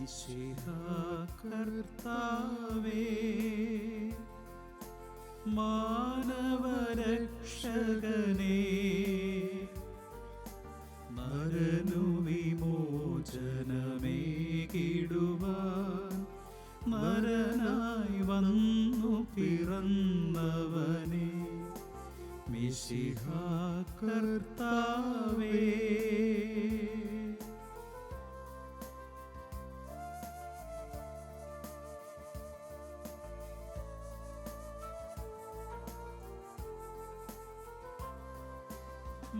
മിശിഹാ കർത്താവേ, മാനവരക്ഷകനേ, നരനു വിമോചനമേകിടുവാൻ നരനായി വന്നു പിറന്നവനേ, മിശിഹാ കർത്താവേ.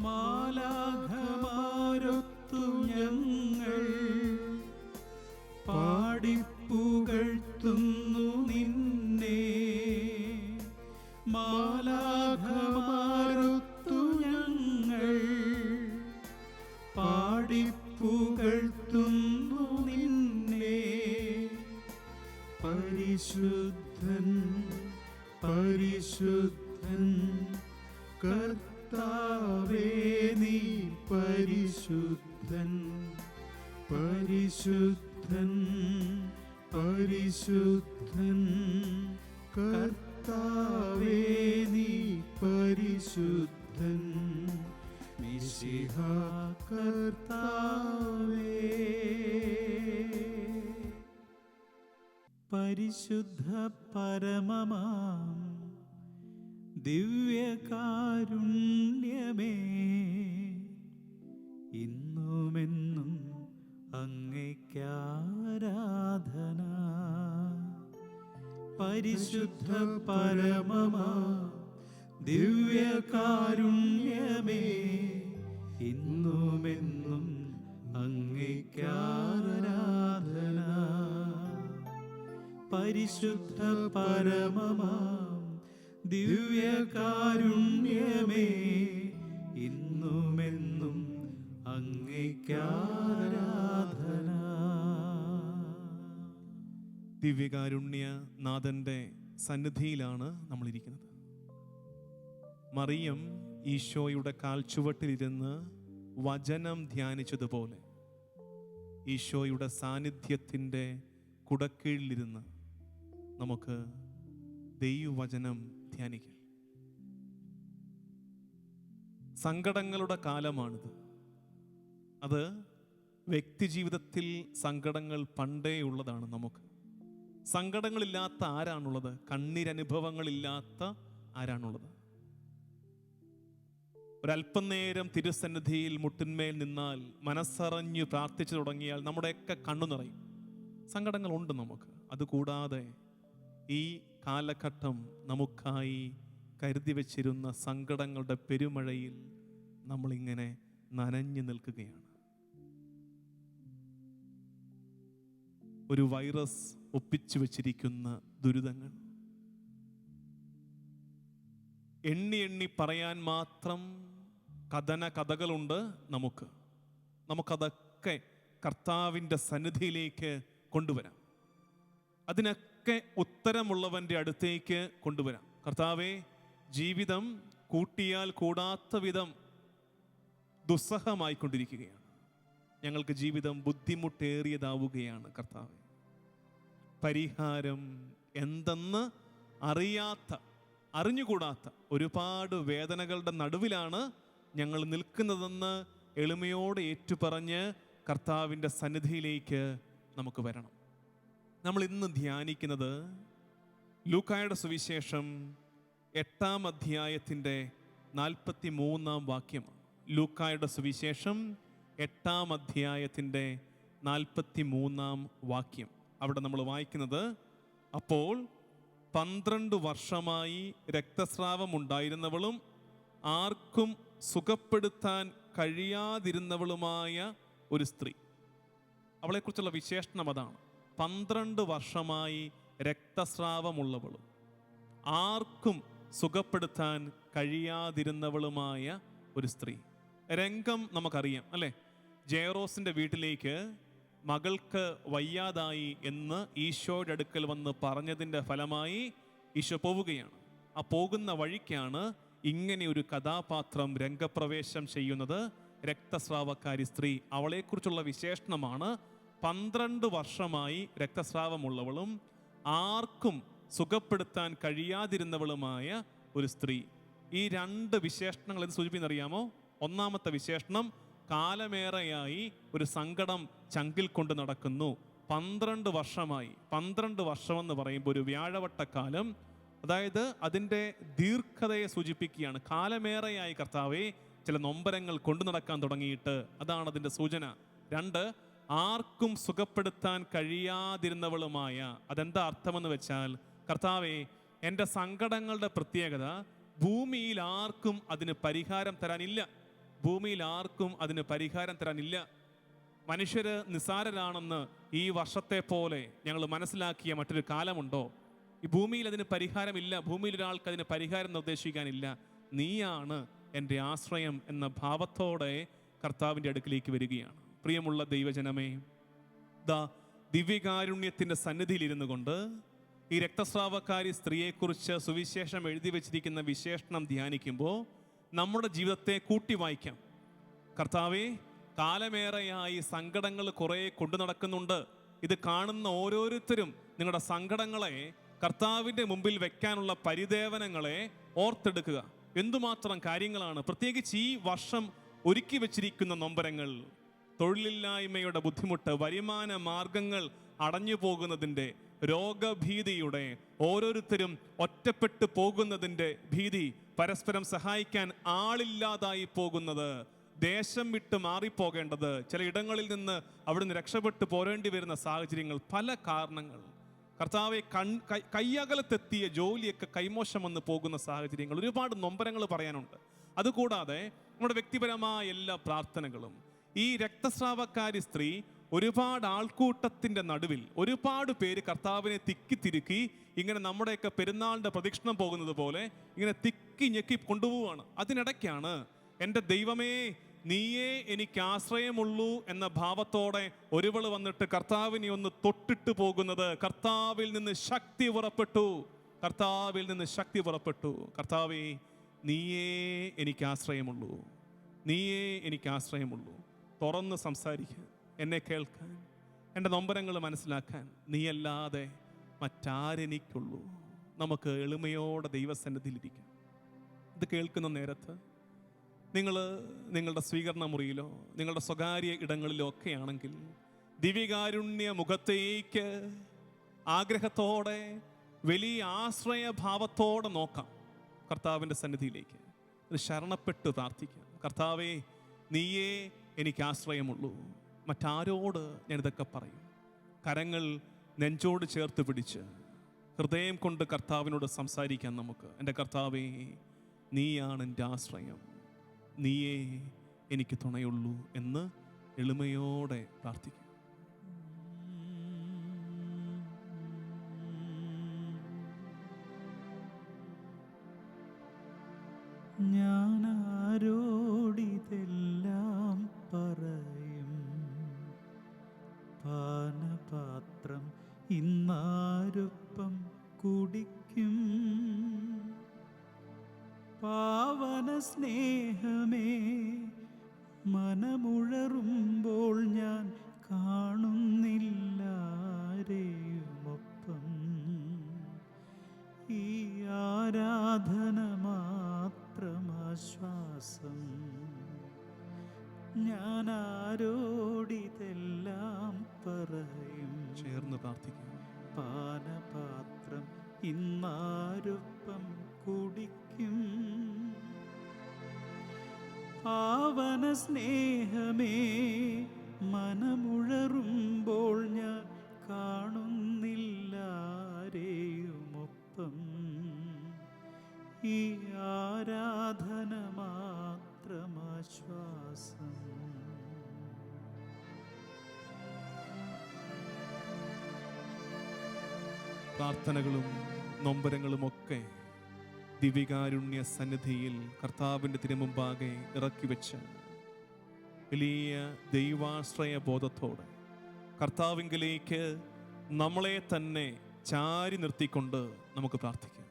മാലാഖമാരൊത്തു ഞങ്ങൾ പാടിപ്പുകഴ്ത്തുന്നു നിന്നെ, മാലാഖമാരൊത്തു ഞങ്ങൾ പാടിപ്പുകഴ്ത്തുന്നു നിന്നെ. പരിശുദ്ധൻ പരിശുദ്ധൻ കർത്താവേ, നീ പരിശുദ്ധൻ, പരിശുദ്ധൻ പരിശുദ്ധൻ കർത്താവേ, നീ പരിശുദ്ധൻ, മിശിഹാ കർത്താവേ. പരിശുദ്ധ പരമമാം ദിവ്യകാരുണ്യമേ, ഇന്നുമെന്നും അങ്ങേയ്ക്കാരാധന. പരിശുദ്ധ പരമമാം ദിവ്യകാരുണ്യമേ, ഇന്നുമെന്നും അങ്ങേയ്ക്കാരാധന. പരിശുദ്ധ പരമമാം ദിവ്യകാരുണ്യമേ, ഇന്നുമെന്നും അങ്ങേയ്ക്കാരാധന. ദിവ്യകാരുണ്യ നാഥന്റെ സന്നിധിയിലാണ് നമ്മളിരിക്കുന്നത്. മറിയം ഈശോയുടെ കാൽച്ചുവട്ടിലിരുന്ന് വചനം ധ്യാനിച്ചതുപോലെ ഈശോയുടെ സാന്നിധ്യത്തിൻ്റെ കുടക്കീഴിലിരുന്ന് നമുക്ക് ദൈവവചനം ധ്യാനിക്കാം. സങ്കടങ്ങളുടെ കാലമാണിത്. അത് വ്യക്തിജീവിതത്തിൽ സങ്കടങ്ങൾ പണ്ടേ ഉള്ളതാണ്. നമുക്ക് സങ്കടങ്ങളില്ലാത്ത ആരാണുള്ളത്? കണ്ണീരനുഭവങ്ങളില്ലാത്ത ആരാണുള്ളത്? ഒരല്പം നേരം തിരുസന്നിധിയിൽ മുട്ടിന്മേൽ നിന്നാൽ, മനസ്സറിഞ്ഞു പ്രാർത്ഥിച്ചു തുടങ്ങിയാൽ നമ്മുടെയൊക്കെ കണ്ണു നിറയും. സങ്കടങ്ങളുണ്ട് നമുക്ക്. അതുകൂടാതെ ഈ കാലഘട്ടം നമുക്കായി കരുതി വച്ചിരുന്ന സങ്കടങ്ങളുടെ പെരുമഴയിൽ നമ്മളിങ്ങനെ നനഞ്ഞു നിൽക്കുകയാണ്. ഒരു വൈറസ് ഒപ്പിച്ചു വച്ചിരിക്കുന്ന ദുരിതങ്ങൾ, എണ്ണി എണ്ണി പറയാൻ മാത്രം കഥകളുണ്ട് നമുക്കതൊക്കെ കർത്താവിൻ്റെ സന്നിധിയിലേക്ക് കൊണ്ടുവരാം. അതിനൊക്കെ ഉത്തരമുള്ളവൻ്റെ അടുത്തേക്ക് കൊണ്ടുവരാം. കർത്താവേ, ജീവിതം കൂട്ടിയാൽ കൂടാത്ത വിധം ദുസ്സഹമായിക്കൊണ്ടിരിക്കുകയാണ്. ഞങ്ങൾക്ക് ജീവിതം ബുദ്ധിമുട്ടേറിയതാവുകയാണ്. കർത്താവേ, പരിഹാരം എന്തെന്ന് അറിഞ്ഞുകൂടാത്ത ഒരുപാട് വേദനകളുടെ നടുവിലാണ് ഞങ്ങൾ നിൽക്കുന്നതെന്ന് എളിമയോടെ ഏറ്റുപറഞ്ഞ് കർത്താവിൻ്റെ സന്നിധിയിലേക്ക് നമുക്ക് വരണം. നമ്മൾ ഇന്ന് ധ്യാനിക്കുന്നത് ലൂക്കായുടെ സുവിശേഷം 8-ാം അധ്യായത്തിൻ്റെ 43-ാം വാക്യമാണ്. ലൂക്കായുടെ സുവിശേഷം 8-ാം അധ്യായത്തിൻ്റെ 43-ാം വാക്യം. അവിടെ നമ്മൾ വായിക്കുന്നത്, അപ്പോൾ 12 വർഷമായി രക്തസ്രാവമുണ്ടായിരുന്നവളും ആർക്കും സുഖപ്പെടുത്താൻ കഴിയാതിരുന്നവളുമായ ഒരു സ്ത്രീ. അവളെക്കുറിച്ചുള്ള വിശേഷണം അതാണ്. 12 വർഷമായി രക്തസ്രാവമുള്ളവളും ആർക്കും സുഖപ്പെടുത്താൻ കഴിയാതിരുന്നവളുമായ ഒരു സ്ത്രീ. രംഗം നമുക്കറിയാം അല്ലേ? ജയറോസിൻ്റെ വീട്ടിലേക്ക് മകൾക്ക് വയ്യാതായി എന്ന് ഈശോയുടെ അടുക്കൽ വന്ന് പറഞ്ഞതിൻ്റെ ഫലമായി ഈശോ പോവുകയാണ്. ആ പോകുന്ന വഴിക്കാണ് ഇങ്ങനെ ഒരു കഥാപാത്രം രംഗപ്രവേശം ചെയ്യുന്നത്. രക്തസ്രാവക്കാരി സ്ത്രീ. അവളെക്കുറിച്ചുള്ള വിശേഷണമാണ് 12 വർഷമായി രക്തസ്രാവമുള്ളവളും ആർക്കും സുഖപ്പെടുത്താൻ കഴിയാതിരുന്നവളുമായ ഒരു സ്ത്രീ. ഈ 2 വിശേഷണങ്ങൾ എന്ത് സൂചിപ്പിക്കുന്നറിയാമോ? ഒന്നാമത്തെ വിശേഷണം, കാലമേറെയായി ഒരു സങ്കടം ചങ്കിൽ കൊണ്ട് നടക്കുന്നു. 12 വർഷമായി. 12 വർഷമെന്ന് പറയുമ്പോൾ ഒരു വ്യാഴവട്ടക്കാലം, അതായത് അതിൻ്റെ ദീർഘതയെ സൂചിപ്പിക്കുകയാണ്. കാലമേറെയായി കർത്താവേ ചില നൊമ്പരങ്ങൾ കൊണ്ടു നടക്കാൻ തുടങ്ങിയിട്ട്, അതാണ് അതിൻ്റെ സൂചന. 2, ആർക്കും സുഖപ്പെടുത്താൻ കഴിയാതിരുന്നവളുമായ. അതെന്താ അർത്ഥമെന്ന് വെച്ചാൽ, കർത്താവേ എൻ്റെ സങ്കടങ്ങളുടെ പ്രത്യേകത ഭൂമിയിൽ ആർക്കും അതിന് പരിഹാരം തരാനില്ല. ഭൂമിയിൽ ആർക്കും അതിന് പരിഹാരം തരാനില്ല. മനുഷ്യര് നിസ്സാരരാണെന്ന് ഈ വർഷത്തെ പോലെ ഞങ്ങൾ മനസ്സിലാക്കിയ മറ്റൊരു കാലമുണ്ടോ? ഈ ഭൂമിയിൽ അതിന് പരിഹാരമില്ല. ഭൂമിയിൽ ഒരാൾക്ക് അതിന് പരിഹാരം നിർദ്ദേശിക്കാനില്ല. നീയാണ് എൻ്റെ ആശ്രയം എന്ന ഭാവത്തോടെ കർത്താവിൻ്റെ അടുക്കിലേക്ക് വരികയാണ്. പ്രിയമുള്ള ദൈവജനമേ, ദിവ്യകാരുണ്യത്തിൻ്റെ സന്നിധിയിലിരുന്നു കൊണ്ട് ഈ രക്തസ്രാവക്കാരി സ്ത്രീയെക്കുറിച്ച് സുവിശേഷം എഴുതി വച്ചിരിക്കുന്ന വിശേഷണം ധ്യാനിക്കുമ്പോൾ നമ്മുടെ ജീവിതത്തെ കൂട്ടി വായിക്കാം. കർത്താവേ, കാലമേറെയായി സങ്കടങ്ങൾ കുറേ കൊണ്ടു നടക്കുന്നുണ്ട്. ഇത് കാണുന്ന ഓരോരുത്തരും നിങ്ങളുടെ സങ്കടങ്ങളെ കർത്താവിൻ്റെ മുമ്പിൽ വെക്കാനുള്ള പരിദേവനങ്ങളെ ഓർത്തെടുക്കുക. എന്തുമാത്രം കാര്യങ്ങളാണ്, പ്രത്യേകിച്ച് ഈ വർഷം ഒരുക്കി വെച്ചിരിക്കുന്ന നൊമ്പരങ്ങൾ, തൊഴിലില്ലായ്മയുടെ ബുദ്ധിമുട്ട്, വരുമാന മാർഗങ്ങൾ അടഞ്ഞു പോകുന്നതിൻ്റെ, രോഗഭീതിയുടെ, ഓരോരുത്തരും ഒറ്റപ്പെട്ടു പോകുന്നതിൻ്റെ ഭീതി, പരസ്പരം സഹായിക്കാൻ ആളില്ലാതായി പോകുന്നത്, ദേശം വിട്ട് മാറിപ്പോകേണ്ടത്, ചില ഇടങ്ങളിൽ നിന്ന് അവിടുന്ന് രക്ഷപ്പെട്ടു പോരേണ്ടി വരുന്ന സാഹചര്യങ്ങൾ, പല കാരണങ്ങൾ. കർത്താവെ, കയ്യകലത്തെത്തിയ ജോലിയൊക്കെ കൈമോശം വന്ന് പോകുന്ന സാഹചര്യങ്ങൾ, ഒരുപാട് നൊമ്പരങ്ങൾ പറയാനുണ്ട്. അതുകൂടാതെ നമ്മുടെ വ്യക്തിപരമായ എല്ലാ പ്രാർത്ഥനകളും. ഈ രക്തസ്രാവക്കാരി സ്ത്രീ ഒരുപാട് ആൾക്കൂട്ടത്തിൻ്റെ നടുവിൽ ഒരുപാട് പേര് കർത്താവിനെ തിക്കി ഇങ്ങനെ നമ്മുടെയൊക്കെ പെരുന്നാളിൻ്റെ പ്രദക്ഷിണം പോകുന്നത് പോലെ ഇങ്ങനെ തിക്കി ഞെക്കി കൊണ്ടുപോവാണ്. അതിനിടയ്ക്കാണ് എൻ്റെ ദൈവമേ നീയേ എനിക്ക് ആശ്രയമുള്ളൂ എന്ന ഭാവത്തോടെ ഒരുവൾ വന്നിട്ട് കർത്താവിനെ ഒന്ന് തൊട്ടിട്ട് പോകുന്നത്. കർത്താവിൽ നിന്ന് ശക്തി പുറപ്പെട്ടു, കർത്താവിൽ നിന്ന് ശക്തി പുറപ്പെട്ടു. കർത്താവേ, നീയേ എനിക്ക് ആശ്രയമുള്ളൂ, നീയേ എനിക്ക് ആശ്രയമുള്ളൂ. തുറന്ന് സംസാരിക്കാൻ, എന്നെ കേൾക്കാൻ, എൻ്റെ നൊമ്പരങ്ങൾ മനസ്സിലാക്കാൻ നീയല്ലാതെ മറ്റാരെനിക്കുള്ളൂ. നമുക്ക് എളിമയോടെ ദൈവസന്നിധിയിലിരിക്കാം. ഇത് കേൾക്കുന്ന നേരത്ത് നിങ്ങൾ നിങ്ങളുടെ സ്വീകരണ മുറിയിലോ നിങ്ങളുടെ സ്വകാര്യ ഇടങ്ങളിലോ ഒക്കെ ആണെങ്കിൽ ദിവ്യകാരുണ്യ മുഖത്തേക്ക് ആഗ്രഹത്തോടെ വലിയ ആശ്രയഭാവത്തോടെ നോക്കാം. കർത്താവിൻ്റെ സന്നിധിയിലേക്ക് ശരണപ്പെട്ട് പ്രാർത്ഥിക്കാം. കർത്താവേ, നീയേ എനിക്ക് ആശ്രയമുള്ളൂ. മറ്റാരോട് ഞാനിതൊക്കെ പറയും? കരങ്ങൾ നെഞ്ചോട് ചേർത്ത് പിടിച്ച് ഹൃദയം കൊണ്ട് കർത്താവിനോട് സംസാരിക്കാൻ നമുക്ക്. എൻ്റെ കർത്താവേ, നീയാണ് എൻ്റെ ആശ്രയം, നീയേ എനിക്ക് തുണയുള്ളൂ എന്ന് എളിമയോടെ പ്രാർത്ഥിക്കും. ഞാൻ ആരോടിതെല്ലാം പറയും, പാനപാത്രം ഇന്നാരൊപ്പം കുടിക്കും. പാവന സ്നേഹമേ, മനമുഴറുമ്പോൾ ഞാൻ കാണുന്നില്ലാരെയുമൊപ്പം. ഈ ആരാധന മാത്രമാശ്വാസം. ഞാൻ ആരോടിതെല്ലാം പറയും. ചേർന്ന് പ്രാർത്ഥിക്കും. പാനപാത്രം ഇന്നാരൊപ്പം കുടിക്കും. പാവന സ്നേഹമേ, മനമുഴറുമ്പോൾ ഞാൻ കാണുന്നില്ലാരെയുമൊപ്പം. ഈ ആരാധന മാത്രമാശ്വാസം. പ്രാർത്ഥനകളും നൊമ്പരങ്ങളുമൊക്കെ ദിവ്യകാരുണ്യ സന്നിധിയിൽ കർത്താവിൻ്റെ തിരുമുമ്പാകെ ഇറക്കി വെച്ച് വലിയ ദൈവാശ്രയ ബോധത്തോടെ കർത്താവിങ്കിലേക്ക് നമ്മളെ തന്നെ ചാരി നിർത്തിക്കൊണ്ട് നമുക്ക് പ്രാർത്ഥിക്കാം.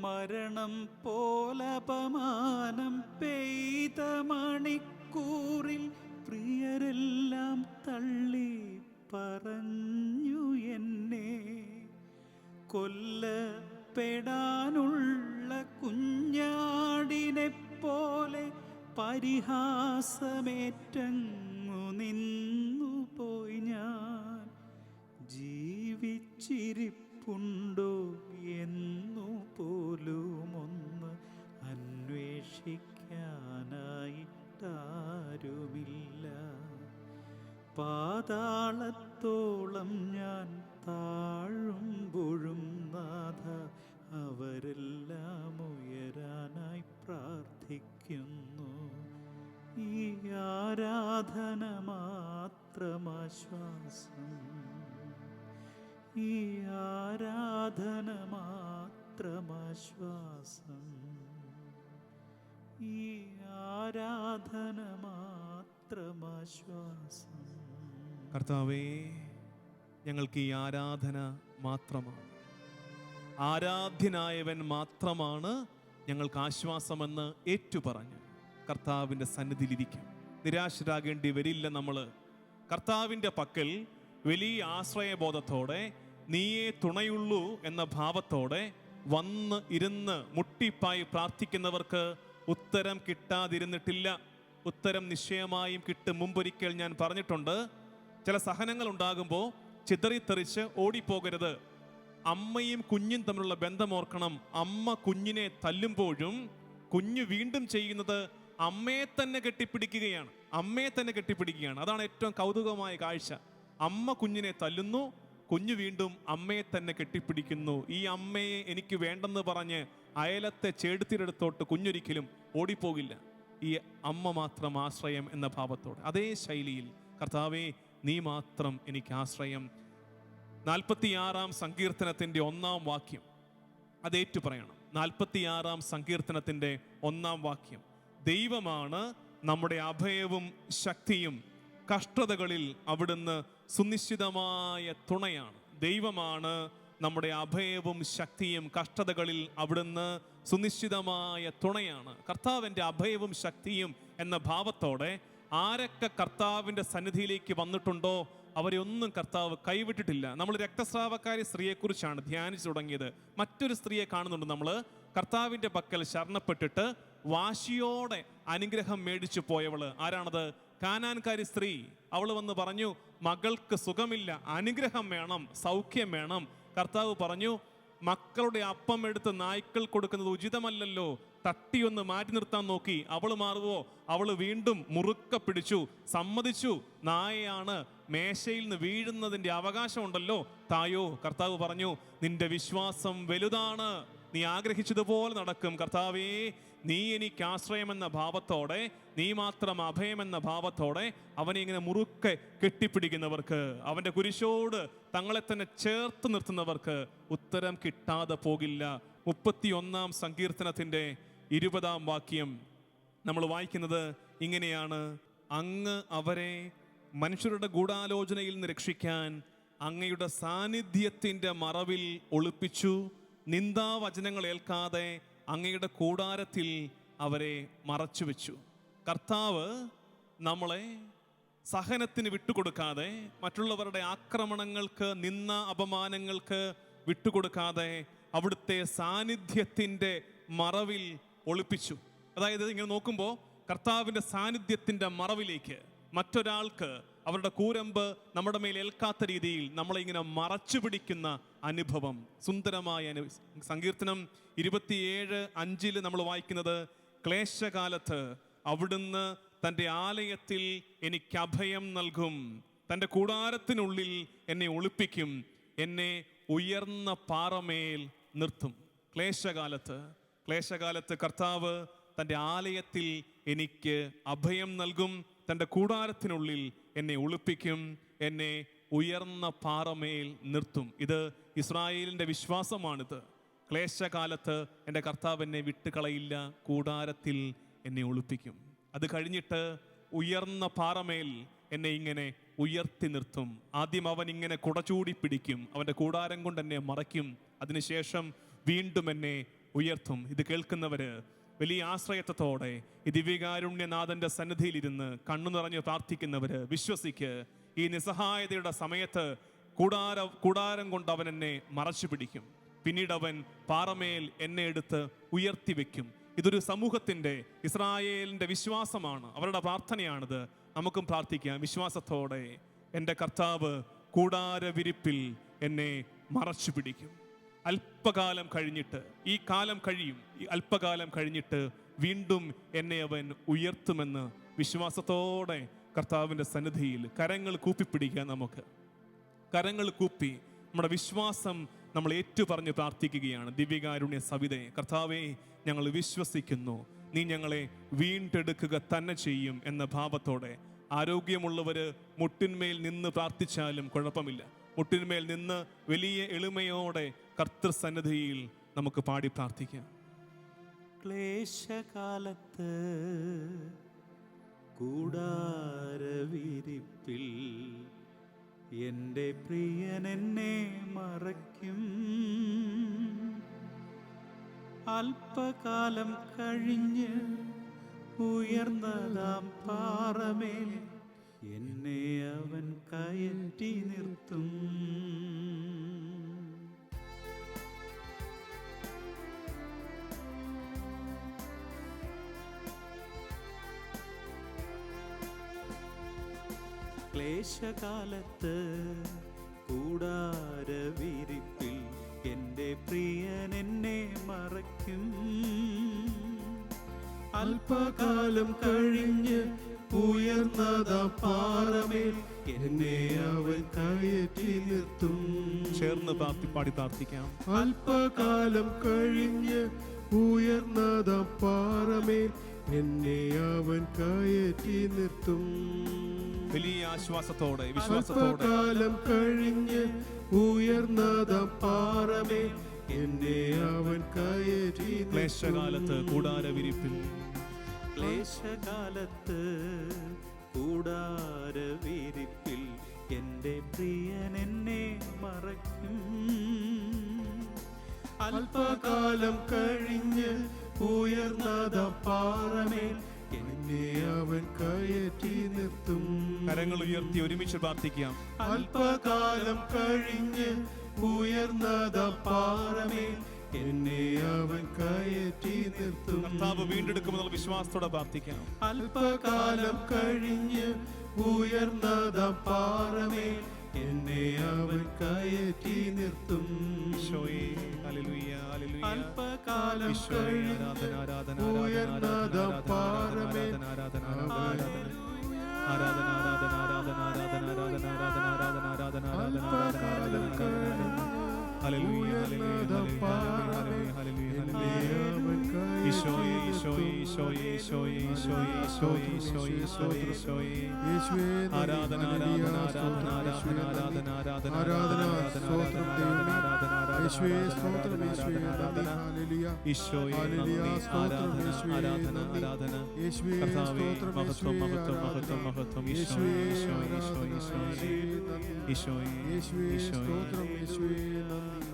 മരണം പോലപമാനം പെയ്ത മണിക്കൂറിൽ പ്രിയരെല്ലാം തള്ളി പറഞ്ഞു എന്നെ, കൊല്ലപ്പെടാനുള്ള കുഞ്ഞാടിനെ പോലെ പരിഹാസമേറ്റങ്ങു നിന്നു പോയി ഞാൻ. ജീവിച്ചിരിപ്പുണ്ടോ എന്നു പോലും ഒന്ന് അന്വേഷിക്കാനായിട്ടാരുമില്ല. പാതാളത്തോളം ഞാൻ താഴുമ്പോഴും നാഥ, അവരെല്ലാം ഉയരാനായി പ്രാർത്ഥിക്കുന്നു. ഈ ആരാധന മാത്രമാശ്വാസം, ഈ ആരാധന മാത്രമാശ്വാസം, ഈ ആരാധന മാത്രമാശ്വാസം. കർത്താവേ, ഞങ്ങൾക്ക് ഈ ആരാധന മാത്രമാണ്. ആരാധ്യനായവൻ മാത്രമാണ് ഞങ്ങൾക്ക് ആശ്വാസമെന്ന് ഏറ്റുപറഞ്ഞ് കർത്താവിൻ്റെ സന്നിധിയിലിരിക്കും. നിരാശരാകേണ്ടി വരില്ല. നമ്മൾ കർത്താവിൻ്റെ പക്കൽ വലിയ ആശ്രയബോധത്തോടെ, നീയേ തുണയുള്ളൂ എന്ന ഭാവത്തോടെ വന്ന് ഇരുന്ന് മുട്ടിപ്പായി പ്രാർത്ഥിക്കുന്നവർക്ക് ഉത്തരം കിട്ടാതിരുന്നിട്ടില്ല. ഉത്തരം നിശ്ചയമായും കിട്ടും. മുമ്പൊരിക്കൽ ഞാൻ പറഞ്ഞിട്ടുണ്ട്, ചില സഹനങ്ങൾ ഉണ്ടാകുമ്പോൾ ചിതറിത്തെറിച്ച് ഓടിപ്പോകരുത്. അമ്മയും കുഞ്ഞും തമ്മിലുള്ള ബന്ധമോർക്കണം. അമ്മ കുഞ്ഞിനെ തല്ലുമ്പോഴും കുഞ്ഞ് വീണ്ടും ചെയ്യുന്നത് അമ്മയെ തന്നെ കെട്ടിപ്പിടിക്കുകയാണ്. അമ്മയെ തന്നെ കെട്ടിപ്പിടിക്കുകയാണ്. അതാണ് ഏറ്റവും കൗതുകമായ കാഴ്ച. അമ്മ കുഞ്ഞിനെ തല്ലുന്നു, കുഞ്ഞു വീണ്ടും അമ്മയെ തന്നെ കെട്ടിപ്പിടിക്കുന്നു. ഈ അമ്മയെ എനിക്ക് വേണ്ടെന്ന് പറഞ്ഞ് അയലത്തെ ചേടുത്തിരടുത്തോട്ട് കുഞ്ഞൊരിക്കലും ഓടിപ്പോകില്ല. ഈ അമ്മ മാത്രം ആശ്രയം എന്ന ഭാവത്തോടെ, അതേ ശൈലിയിൽ കർത്താവേ, നീ മാത്രം എനിക്ക് ആശ്രയം. 46-ാം സങ്കീർത്തനത്തിൻ്റെ 1-ാം വാക്യം അതേറ്റു പറയണം. 46-ാം സങ്കീർത്തനത്തിൻ്റെ 1-ാം വാക്യം, ദൈവമാണ് നമ്മുടെ അഭയവും ശക്തിയും, കഷ്ടതകളിൽ അവിടുന്ന് സുനിശ്ചിതമായ തുണയാണ്. ദൈവമാണ് നമ്മുടെ അഭയവും ശക്തിയും, കഷ്ടതകളിൽ അവിടുന്ന് സുനിശ്ചിതമായ തുണയാണ്. കർത്താവിൻ്റെ അഭയവും ശക്തിയും എന്ന ഭാവത്തോടെ ആരൊക്കെ കർത്താവിൻ്റെ സന്നിധിയിലേക്ക് വന്നിട്ടുണ്ടോ അവരെ ഒന്നും കർത്താവ് കൈവിട്ടിട്ടില്ല. നമ്മൾ രക്തസ്രാവക്കാരി സ്ത്രീയെക്കുറിച്ചാണ് ധ്യാനിച്ചു തുടങ്ങിയത്. മറ്റൊരു സ്ത്രീയെ കാണുന്നുണ്ട് നമ്മൾ. കർത്താവിൻ്റെ പക്കൽ ശരണപ്പെട്ടിട്ട് വാശിയോടെ അനുഗ്രഹം മേടിച്ചു പോയവള്. ആരാണത്? കാനാൻകാരി സ്ത്രീ. അവൾ വന്ന് പറഞ്ഞു, മകൾക്ക് സുഖമില്ല, അനുഗ്രഹം വേണം, സൗഖ്യം വേണം. കർത്താവ് പറഞ്ഞു, മക്കളുടെ അപ്പം എടുത്ത് നായ്ക്കൾ കൊടുക്കുന്നത് ഉചിതമല്ലല്ലോ. തട്ടിയൊന്ന് മാറ്റി നിർത്താൻ നോക്കി. അവൾ മാറുവോ? അവൾ വീണ്ടും മുറുക്ക പിടിച്ചു, സമ്മതിച്ചു. നായയാണ്, മേശയിൽ നിന്ന് വീഴുന്നതിൻ്റെ അവകാശമുണ്ടല്ലോ, തായോ. കർത്താവ് പറഞ്ഞു, നിന്റെ വിശ്വാസം വലുതാണ്, നീ ആഗ്രഹിച്ചതുപോലെ നടക്കും. കർത്താവേ, നീ എനിക്ക് ആശ്രയമെന്ന ഭാവത്തോടെ, നീ മാത്രം അഭയമെന്ന ഭാവത്തോടെ അവനെ ഇങ്ങനെ മുറുക്കെ കെട്ടിപ്പിടിക്കുന്നവർക്ക്, അവൻ്റെ കുരിശോട് തങ്ങളെ തന്നെ ചേർത്ത് നിർത്തുന്നവർക്ക് ഉത്തരം കിട്ടാതെ പോകില്ല. 31-ാം സങ്കീർത്തനത്തിൻ്റെ 20-ാം വാക്യം നമ്മൾ വായിക്കുന്നത് ഇങ്ങനെയാണ്, അങ്ങ് അവരെ മനുഷ്യരുടെ ഗൂഢാലോചനയിൽ നിന്ന് രക്ഷിക്കാൻ അങ്ങയുടെ സാന്നിധ്യത്തിൻ്റെ മറവിൽ ഒളിപ്പിച്ചു. നിന്ദാവചനങ്ങൾ ഏൽക്കാതെ അങ്ങയുടെ കൂടാരത്തിൽ അവരെ മറച്ചു വെച്ചു. കർത്താവ് നമ്മളെ സഹനത്തിന് വിട്ടുകൊടുക്കാതെ, മറ്റുള്ളവരുടെ ആക്രമണങ്ങൾക്ക്, നിന്ന അപമാനങ്ങൾക്ക് വിട്ടുകൊടുക്കാതെ അവിടുത്തെ സാന്നിധ്യത്തിൻ്റെ മറവിൽ ഒളിപ്പിച്ചു. അതായത് ഇങ്ങനെ നോക്കുമ്പോൾ കർത്താവിൻ്റെ സാന്നിധ്യത്തിൻ്റെ മറവിലേക്ക് മറ്റൊരാൾക്ക് അവരുടെ കൂരമ്പ് നമ്മുടെ മേൽ ഏൽക്കാത്ത രീതിയിൽ നമ്മളെ ഇങ്ങനെ മറച്ചു പിടിക്കുന്ന അനുഭവം. സുന്ദരമായ സങ്കീർത്തനം 27:5 നമ്മൾ വായിക്കുന്നത്, ക്ലേശകാലത്ത് അവിടുന്ന് തൻ്റെ ആലയത്തിൽ എനിക്ക് അഭയം നൽകും, തൻ്റെ കൂടാരത്തിനുള്ളിൽ എന്നെ ഒളിപ്പിക്കും, എന്നെ ഉയർന്ന പാറമേൽ നിർത്തും. ക്ലേശകാലത്ത് കർത്താവ് തൻ്റെ ആലയത്തിൽ എനിക്ക് അഭയം നൽകും, തൻ്റെ കൂടാരത്തിനുള്ളിൽ എന്നെ ഒളിപ്പിക്കും, എന്നെ ഉയർന്ന പാറമേൽ നിർത്തും. ഇത് ഇസ്രായേലിൻ്റെ വിശ്വാസമാണിത്. ക്ലേശകാലത്ത് എൻ്റെ കർത്താവ് എന്നെ വിട്ടുകളയില്ല, കൂടാരത്തിൽ എന്നെ ഒളിപ്പിക്കും. അത് കഴിഞ്ഞിട്ട് ഉയർന്ന പാറമേൽ എന്നെ ഇങ്ങനെ ഉയർത്തി നിർത്തും. ആദ്യം അവൻ ഇങ്ങനെ കുടചൂടി പിടിക്കും, അവൻ്റെ കൂടാരം കൊണ്ട് എന്നെ മറയ്ക്കും, അതിനുശേഷം വീണ്ടും എന്നെ ഉയർത്തും. ഇത് കേൾക്കുന്നവര് വലിയ ആശ്രയത്വത്തോടെ ഈ ദിവ്യകാരുണ്യനാഥന്റെ സന്നിധിയിലിരുന്ന് കണ്ണു നിറഞ്ഞ് പ്രാർത്ഥിക്കുന്നവര് വിശ്വസിക്ക്, ഈ നിസ്സഹായതയുടെ സമയത്ത് കൂടാരം കൊണ്ട് അവൻ എന്നെ മറച്ചു പിടിക്കും. പിന്നീട് അവൻ പാറമേൽ എന്നെ എടുത്ത് ഉയർത്തി വെക്കും. ഇതൊരു സമൂഹത്തിന്റെ, ഇസ്രായേലിന്റെ വിശ്വാസമാണ്, അവരുടെ പ്രാർത്ഥനയാണിത്. നമുക്കും പ്രാർത്ഥിക്കാം വിശ്വാസത്തോടെ. എൻ്റെ കർത്താവ് കൂടാരവിരിപ്പിൽ എന്നെ മറച്ചു പിടിക്കും. അല്പകാലം കഴിഞ്ഞിട്ട്, ഈ കാലം കഴിയും, ഈ അല്പകാലം കഴിഞ്ഞിട്ട് വീണ്ടും എന്നെ അവൻ ഉയർത്തുമെന്ന് വിശ്വാസത്തോടെ കർത്താവിൻ്റെ സന്നിധിയിൽ കരങ്ങൾ കൂപ്പിപ്പിടിക്കുക. നമുക്ക് കരങ്ങൾ കൂപ്പി നമ്മുടെ വിശ്വാസം നമ്മൾ ഏറ്റുപറഞ്ഞ് പ്രാർത്ഥിക്കുകയാണ്. ദിവ്യകാരുണ്യ സവിതേ, കർത്താവേ, ഞങ്ങൾ വിശ്വസിക്കുന്നു, നീ ഞങ്ങളെ വീണ്ടെടുക്കുക തന്നെ ചെയ്യും എന്ന ഭാവത്തോടെ. ആരോഗ്യമുള്ളവര് മുട്ടിന്മേൽ നിന്ന് പ്രാർത്ഥിച്ചാലും കുഴപ്പമില്ല. മുട്ടിന്മേൽ നിന്ന് വലിയ എളിമയോടെ കർത്തൃസന്നിധിയിൽ നമുക്ക് പാടി പ്രാർത്ഥിക്കാം. ക്ലേശകാലത്ത് കൂടാരവിരിപ്പിൽ എൻ്റെ പ്രിയൻ എന്നെ മറയ്ക്കും. അല്പകാലം കഴിഞ്ഞ് ഉയർന്നതാം പാറമേൽ എന്നെ അവൻ കയറ്റി നിർത്തും. ക്ലേശകാലത്ത് കൂടാരവിരിപ്പിൽ എൻ്റെ പ്രിയൻ എന്നെ മറയ്ക്കും. അല്പകാലം കഴിഞ്ഞ് ഉയർന്നതാ പാറമേൽ എന്നെ അവൻ കയറ്റി നിർത്തും. ചേർന്ന് പാടി പ്രാർത്ഥിക്കാം. അല്പകാലം കഴിഞ്ഞ് ഉയർന്നതാ പാറമേൽ എന്നെ അവൻ കയറ്റി നിർത്തും. വലിയ ആശ്വാസത്തോടെ, വിശ്വാസത്തോടെ. കാലം കഴിഞ്ഞ് ഉയർന്നതാ പാറമേൽ എന്നെ അവൻ കയറ്റി. ക്ലേശകാലത്ത് കൂടാരവിരിപ്പിൽ, ക്ലേശകാലത്ത് കൂടാരവിരിപ്പിൽ എൻ്റെ പ്രിയൻ എന്നെ മറയ്ക്കും. അല്പകാലം കഴിഞ്ഞ് ഉയർന്നതാ പാറമേൽ എന്നെ അവൻ കയറ്റി നിർത്തും. കരങ്ങൾ ഉയർത്തി ഒരുമിച്ച് പ്രാർത്ഥിക്കാം. അല്പകാലം കഴിഞ്ഞ് ഉയർന്നതാ പാറമേൽ എന്നെ അവൻ കയറ്റി നിർത്തും. കർത്താവ് വീണ്ടെടുക്കുമെന്നുള്ള വിശ്വാസത്തോടെ പ്രാർത്ഥിക്കാം. അല്പകാലം കഴിഞ്ഞ് ഉയർന്നതാ പാറമേൽ എന്നെ അവൻ കയറ്റി നിർത്തും. അല്പകാലം ഉയർന്നതാ പാറമേൽ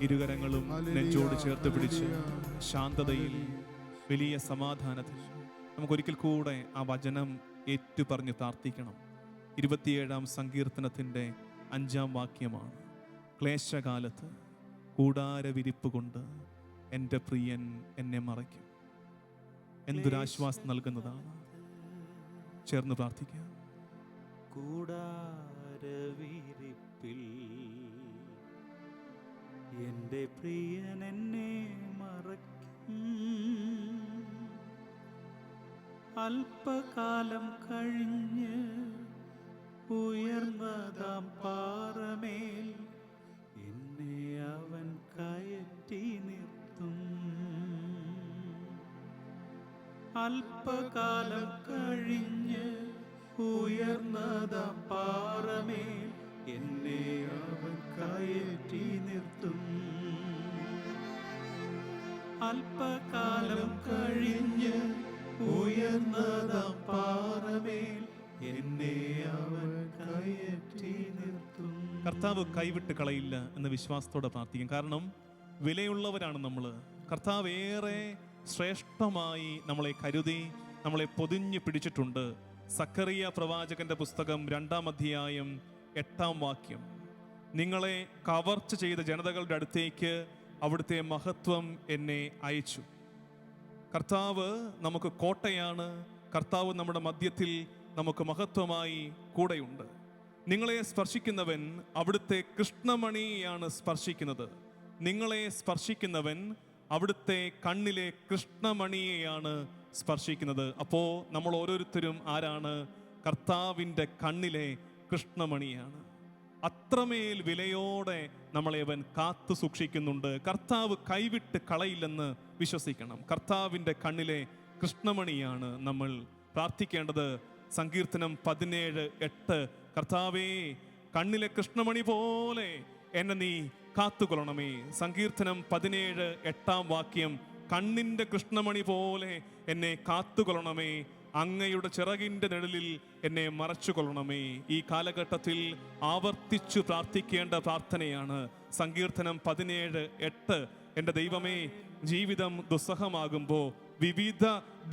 ഇരുകരങ്ങളും നെഞ്ചോട് ചേർത്ത് പിടിച്ച് ശാന്തതയിൽ, വലിയ സമാധാനത്തിൽ നമുക്കൊരിക്കൽ കൂടെ ആ വചനം ഏറ്റുപറഞ്ഞ് പ്രാർത്ഥിക്കണം. 27-ാം സങ്കീർത്തനത്തിൻ്റെ 5-ാം വാക്യമാണ്. ക്ലേശകാലത്ത് കൂടാരവിരിപ്പ് കൊണ്ട് എൻ്റെ പ്രിയൻ എന്നെ മറയ്ക്കും. എന്തൊരാശ്വാസം നൽകുന്നതാണ്. ചേർന്ന് പ്രാർത്ഥിക്കാം. കൂടാരവിരിപ്പിൽ എൻ്റെ പ്രിയൻ എന്നെ മറയ്ക്കും. അല്പകാലം കഴിഞ്ഞ് ഉയർന്നതാം പാറമേൽ എന്നെ അവൻ കയറ്റി നിർത്തും. അല്പകാലം കഴിഞ്ഞ് ഉയർന്നതാം പാറമേൽ എന്നെ അവൻ കയറ്റി നിർത്തും. അല്പകാലം കഴിഞ്ഞ് ഉയർന്നതാം പാറമേൽ എന്നെ അവൻ കയറ്റി നിർത്തും. കർത്താവ് കൈവിട്ട് കളയില്ല എന്ന വിശ്വാസത്തോടെ പ്രാർത്ഥിക്കും. കാരണം വിലയുള്ളവരാണ് നമ്മൾ. കർത്താവ് ഏറെ ശ്രേഷ്ഠമായി നമ്മളെ കരുതി നമ്മളെ പൊതിഞ്ഞു പിടിച്ചിട്ടുണ്ട്. സക്കറിയ പ്രവാചകന്റെ പുസ്തകം 2-ാം അധ്യായം 8-ാം വാക്യം, നിങ്ങളെ കവർച്ച ചെയ്ത ജനതകളുടെ അടുത്തേക്ക് അവിടുത്തെ മഹത്വം എന്നെ അയച്ചു. കർത്താവ് നമുക്ക് കോട്ടയാണ്. കർത്താവ് നമ്മുടെ മധ്യത്തിൽ നമുക്ക് മഹത്വമായി കൂടെയുണ്ട്. നിങ്ങളെ സ്പർശിക്കുന്നവൻ അവിടുത്തെ കൃഷ്ണമണിയാണ് സ്പർശിക്കുന്നത്. നിങ്ങളെ സ്പർശിക്കുന്നവൻ അവിടുത്തെ കണ്ണിലെ കൃഷ്ണമണിയെയാണ് സ്പർശിക്കുന്നത്. അപ്പോൾ നമ്മൾ ഓരോരുത്തരും ആരാണ്? കർത്താവിൻ്റെ കണ്ണിലെ കൃഷ്ണമണിയാണ്. അത്രമേൽ വിലയോടെ നമ്മളെ അവൻ കാത്തു സൂക്ഷിക്കുന്നുണ്ട്. കർത്താവ് കൈവിട്ട് കളയില്ലെന്ന് വിശ്വസിക്കണം. കർത്താവിൻ്റെ കണ്ണിലെ കൃഷ്ണമണിയാണ് നമ്മൾ പ്രാർത്ഥിക്കേണ്ടത്. സങ്കീർത്തനം 17:8, കർത്താവേ കണ്ണിലെ കൃഷ്ണമണി പോലെ എന്നെ നീ കാത്തുകൊള്ളണമേ. സങ്കീർത്തനം 17:8-ാം വാക്യം, കണ്ണിൻ്റെ കൃഷ്ണമണി പോലെ എന്നെ കാത്തുകൊള്ളണമേ, അങ്ങയുടെ ചിറകിൻ്റെ നിഴലിൽ എന്നെ മറച്ചുകൊള്ളണമേ. ഈ കാലഘട്ടത്തിൽ ആവർത്തിച്ചു പ്രാർത്ഥിക്കേണ്ട പ്രാർത്ഥനയാണ് സങ്കീർത്തനം 17:8. എൻ്റെ ദൈവമേ, ജീവിതം ദുസ്സഹമാകുമ്പോൾ വിവിധ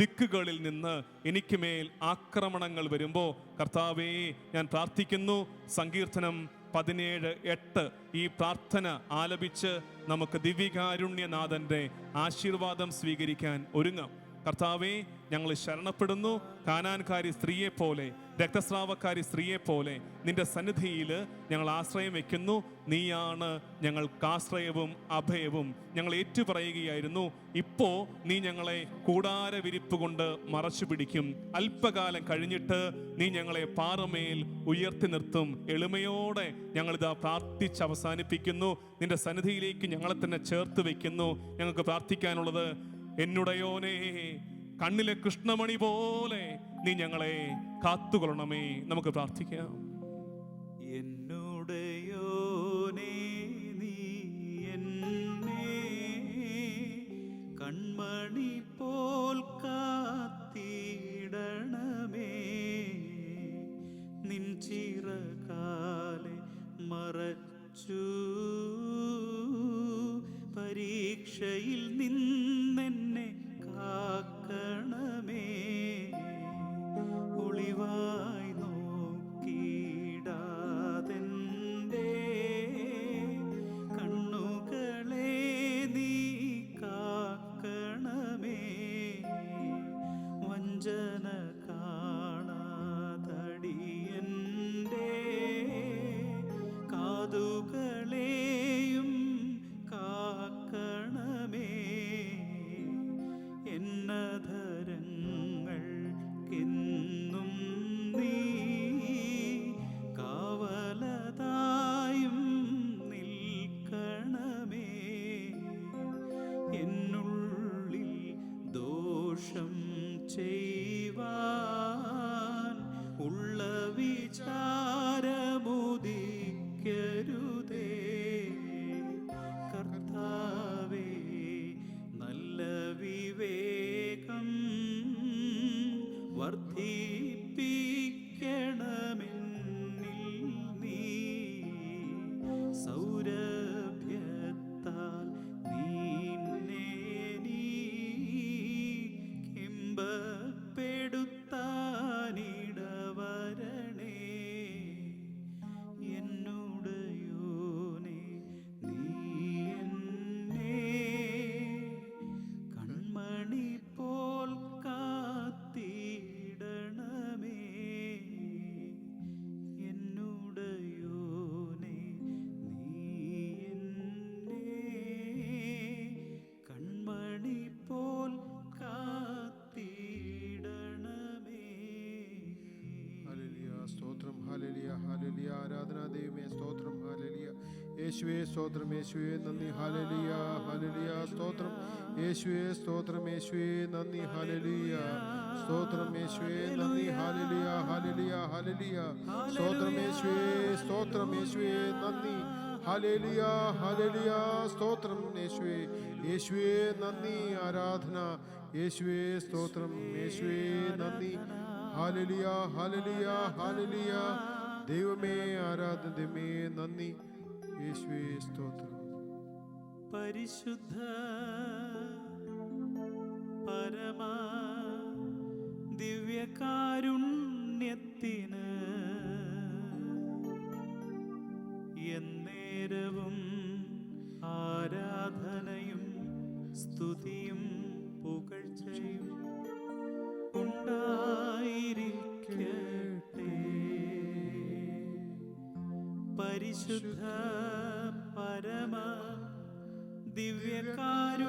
ദിക്കുകളിൽ നിന്ന് എനിക്ക് മേൽ ആക്രമണങ്ങൾ വരുമ്പോൾ കർത്താവേ ഞാൻ പ്രാർത്ഥിക്കുന്നു. സങ്കീർത്തനം 17:8 ഈ പ്രാർത്ഥന ആലപിച്ച് നമുക്ക് ദിവ്യകാരുണ്യനാഥന്റെ ആശീർവാദം സ്വീകരിക്കാൻ ഒരുങ്ങാം. കർത്താവേ, ഞങ്ങൾ ശരണപ്പെടുന്നു. കാനാൻകാരി സ്ത്രീയെ പോലെ, രക്തസ്രാവക്കാരി സ്ത്രീയെ പോലെ നിന്റെ സന്നിധിയിൽ ഞങ്ങൾ ആശ്രയം വെക്കുന്നു. നീയാണ് ഞങ്ങൾക്ക് ആശ്രയവും അഭയവും. ഞങ്ങൾ ഏറ്റുപറയുകയായിരുന്നു, ഇപ്പോ നീ ഞങ്ങളെ കൂടാര വിരിപ്പ് കൊണ്ട് മറച്ചു പിടിക്കും. അല്പകാലം കഴിഞ്ഞിട്ട് നീ ഞങ്ങളെ പാറമേൽ ഉയർത്തി നിർത്തും. എളിമയോടെ ഞങ്ങളിതാ പ്രാർത്ഥിച്ച് അവസാനിപ്പിക്കുന്നു. നിന്റെ സന്നിധിയിലേക്ക് ഞങ്ങളെ തന്നെ ചേർത്ത് വെക്കുന്നു. ഞങ്ങൾക്ക് പ്രാർത്ഥിക്കാനുള്ളത്, എന്നുടയോനേ, കണ്ണിലെ കൃഷ്ണമണി പോലെ നീ ഞങ്ങളെ കാത്തുകൊള്ളണമേ. നമുക്ക് പ്രാർത്ഥിക്കാം. എന്നുടയോനേ, നീ എന്നെ കൺമണി പോൽ കാത്തിടണമേ. നിൻ ചിറകാലെ മറച്ചു പരീക്ഷയിൽ നിന്നെന്നെ കാക്കണമേ. ഒളിവായി നോക്കിടാതെൻ്റെ കണ്ണുകളെ നീ കാക്കണമേ. വഞ്ചന കാണാതടിയൻ്റെ കാതുകളെയും കാക്കണമേ. എന്നധരങ്ങൾക്കെന്നും നീ കാവലതായും നിൽക്കണമേ. എന്നുള്ളിൽ ദോഷം ചെയ്യുവാൻ ഉള്ള വിചാരമുദിക്കരുതേ. കർത്താവേ, നല്ല വിവേകം വർദ്ധിപ്പിക്കണമെന്നിൽ നീ. സൗരഭ്യത്താൽ നിന്നെ നീ കിംബപ്പെടുത്താനിടവരണേ. എന്നുടയോനേ, നീ എന്നെ കൺമണി പോൽ കാത്തിടണമേ. എന്നുടയോനേ, നീ എന്നെ കൺമണി പോൽ കാത്തിടണമേ. ഹല്ലേലൂയ, സ്തോത്രം. Hallelujah, hallelujah. ആരാധനാ ദൈവമേ, സ്തോത്രം. ഹല്ലേലൂയ. യേശുവേ സ്തോത്രം. യേശുവേ നന്ദി. Hallelujah, hallelujah. സ്തോത്രം യേശുവേ, സ്തോത്രം യേശുവേ നന്ദി. ഹല്ലേലൂയ, സ്തോത്രം യേശുവേ നന്ദി. Hallelujah, hallelujah, hallelujah. സ്തോത്രം യേശുവേ, സ്തോത്രം യേശുവേ നന്ദി. Hallelujah, hallelujah. സ്തോത്രം യേശുവേ, യേശുവേ നന്ദി. ആരാധന യേശുവേ, സ്തോത്രം യേശുവേ നന്ദി. Hallelujah, hallelujah, hallelujah. ദൈവമേ, ആരാധന ദൈവമേ നന്ദി. യേശുവേ സ്തോത്രം. പരിശുദ്ധ പരമ ദിവ്യകാരുണ്യത്തിന് എന്നേരവും ആരാധനയും സ്തുതിയും പുകഴ്ചയും ഉണ്ടായിരിക്കട്ടെ. പരിശുദ്ധ പരമ ദിവ്യകാരുണ്യത്തിന്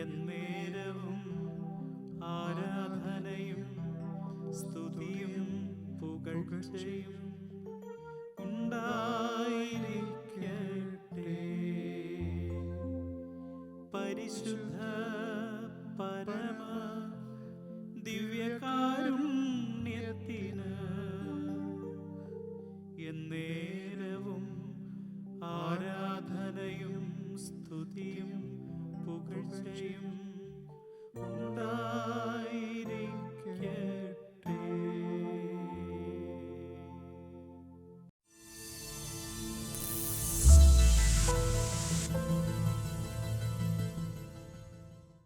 എന്നേരവും ആരാധനയും സ്തുതിയും പുകഴ്ചയും ഉണ്ടായിരിക്കട്ടെ.